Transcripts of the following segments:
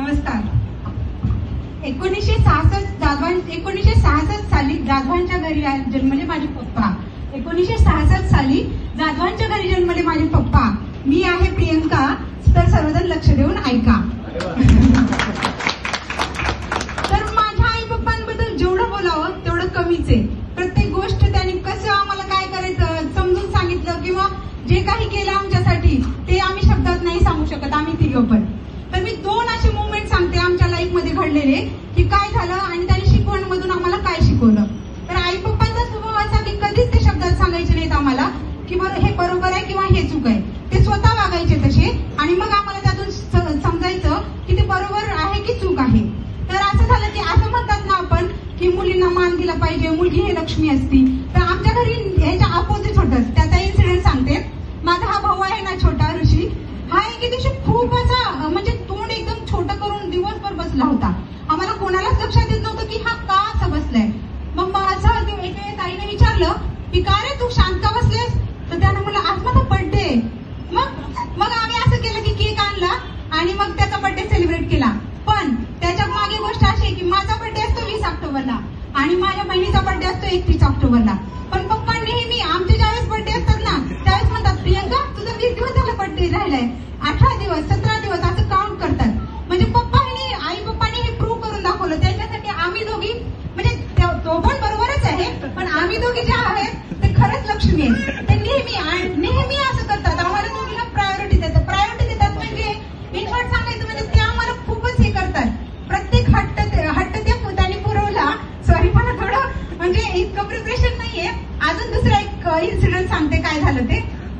नमस्कार. 1966 साली जाधवांच्या घरी जन्मले माझे पप्पा. 1966 साली जाधवांच्या घरी जन्मले माझे पप्पा. मी आहे प्रियंका. तर सर्वजण लक्ष देऊन ऐका. तर माझ्या आई पप्पांबद्दल जेवढं बोलावं तेवढं कमीच आहे. प्रत्येक गोष्ट त्यांनी कसं आम्हाला काय करायचं समजून सांगितलं, किंवा जे काही केलं आमच्यासाठी ते आम्ही शब्दात नाही सांगू शकत आम्ही तिघं पण. तर मी 2 असे मुवमेंट सांगते आमच्या लाईफ मध्ये घडलेले, की काय झालं आणि त्यांनी शिकवण मधून आम्हाला काय शिकवलं. तर आई पप्पांचा स्वभाव असा की कधीच ते शब्दात सांगायचे नाहीत आम्हाला की बरं हे बरोबर आहे किंवा हे चूक आहे. ते स्वतः वागायचे तसे आणि मग आम्हाला त्यातून समजायचं की ते बरोबर आहे की चूक आहे. तर असं झालं की असं म्हणतात ना आपण की मुलींना मान दिला पाहिजे, मुलगी ही लक्ष्मी असती. तर आमच्या घरी ह्याच्या अपोजिट होतं. त्याचा इन्सिडेंट सांगते. माझा हा भाऊ आहे ना छोटा ऋषी, हा एके दिवशी खूप असा म्हणजे तोंड एकदम छोटं करून दिवसभर बसला होता. आम्हाला कोणालाच लक्षात येत नव्हतं की हा का असं बसलाय. मग माझं एके ताईने विचारलं की का रे तू शांत का बसलेस. तर त्यानं मला आज माझा बर्थडे. मग आम्ही असं केलं की केक आणला आणि मग त्याचा बर्थडे सेलिब्रेट केला. पण त्याच्या मागे गोष्ट अशी आहे की माझा बर्थडे असतो 20 ऑक्टोबरला आणि माझ्या बहिणीचा बर्थडे असतो 31 ऑक्टोबरला. पण पप्पा नेहमी आमचे ज्यावेळेस बर्थडे असतात ना त्यावेळेस म्हणतात प्रियंका तुझा 20 दिवस झाला बर्थडे राहिलाय, 18 दिवस 17 दिवस असं काउंट करतात. म्हणजे पप्पांनी आई पप्पांनी हे प्रूव्ह करून दाखवलं. त्यांच्यासाठी आम्ही दोघी म्हणजे तो पण बरोबरच आहे, पण आम्ही दोघी जे आहेत ते खरंच लक्ष्मी आहेत. ते नेहमी असं करतात. आम्हाला दोघीला प्रायोरिटी देतात म्हणजे इन शॉर्ट सांगायचं म्हणजे ते आम्हाला खूपच हे करतात. प्रत्येक हट्ट ते त्यांनी पुरवला. सॉरी पण थोडं म्हणजे इतकं प्रिपरेशन नाहीये. अजून दुसरा एक इन्सिडेंट सांगते काय झालं ते.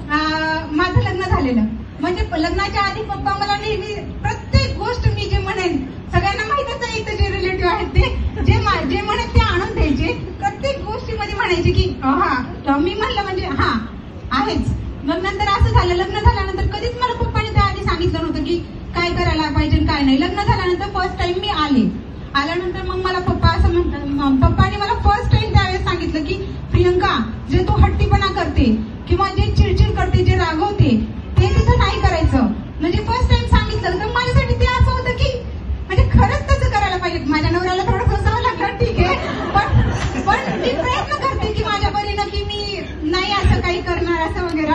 माझं लग्न झालेलं म्हणजे लग्नाच्या आधी पप्पा मला नेहमी प्रत्येक गोष्ट मी जे म्हणेन सगळ्यांना माहितच आहे इथं जे रिलेटिव्ह आहेत ते जे म्हणेन ते आणून द्यायचे. प्रत्येक गोष्टीमध्ये म्हणायचे की हा मी म्हणलं म्हणजे हा आहेच. मग नंतर असं झालं लग्न झाल्यानंतर कधीच मला पप्पाने त्याआधी सांगितलं नव्हतं की काय करायला पाहिजे काय नाही. लग्न झाल्यानंतर फर्स्ट टाइम मी आल्यानंतर मग मला पप्पा असं म्हणतात, पप्पाने मला फर्स्ट टाइम त्यावेळेस सांगितलं की प्रियंका जे तू हट्टीपणा करते किंवा जे चिडचिड करते जे रागवते ते तिथं नाही करायचं. म्हणजे फर्स्ट टाइम सांगितलं तर माझ्यासाठी ते असं होतं की म्हणजे खरंच तसं करायला पाहिजे. माझ्या नवऱ्याला थोडं सोसावं लागलं ठीक आहे, पण मी प्रयत्न करते की माझ्या परीनं की मी नाही असं काही करणार असं वगैरे.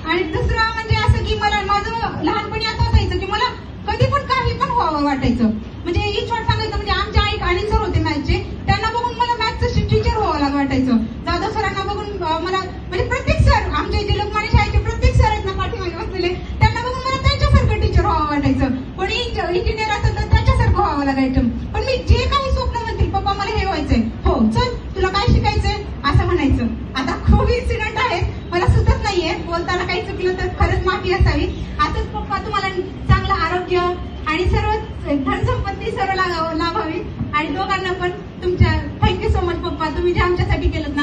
आणि दुसरं म्हणजे असं की मला माझं लहानपणी असं असायचं की मला कधी पण काही पण व्हावं वाटायचं. म्हणजे ही शॉर्ट सांगायचं म्हणजे आमच्या आई आणि सर होते मॅथचे, त्यांना बघून मला मॅथचं टीचर व्हावं वाटायचं. जाधव सरांना बघून मला म्हणजे प्रत्येक सर आमच्या इथे लोकमान्य शाळेचे प्रत्येक सर आहेत ना पाठीमागे बसलेले त्यांना बघून मला त्यांच्यासारखं टीचर व्हावं वाटायचं. कोणी इंजिनियर असेल तर त्याच्यासारखं व्हावं लागायचं. पण मी जे काही स्वप्न म्हणतील पप्पा मला हे व्हायचंय, हो चल तुला काय शिकायचंय असं म्हणायचं. आता खूप इन्सिडेंट आहेत मला सुचत नाहीये, बोलताना काही चुकलं तर खरंच माफी असावी. असंच पप्पा तुम्हाला चांगलं आरोग्य आणि सर्व धनसंपत्ती सर्व लाभावी. आणि दोघांना पण तुमच्या थँक्यू सो मच पप्पा, तुम्ही जे आमच्यासाठी केलं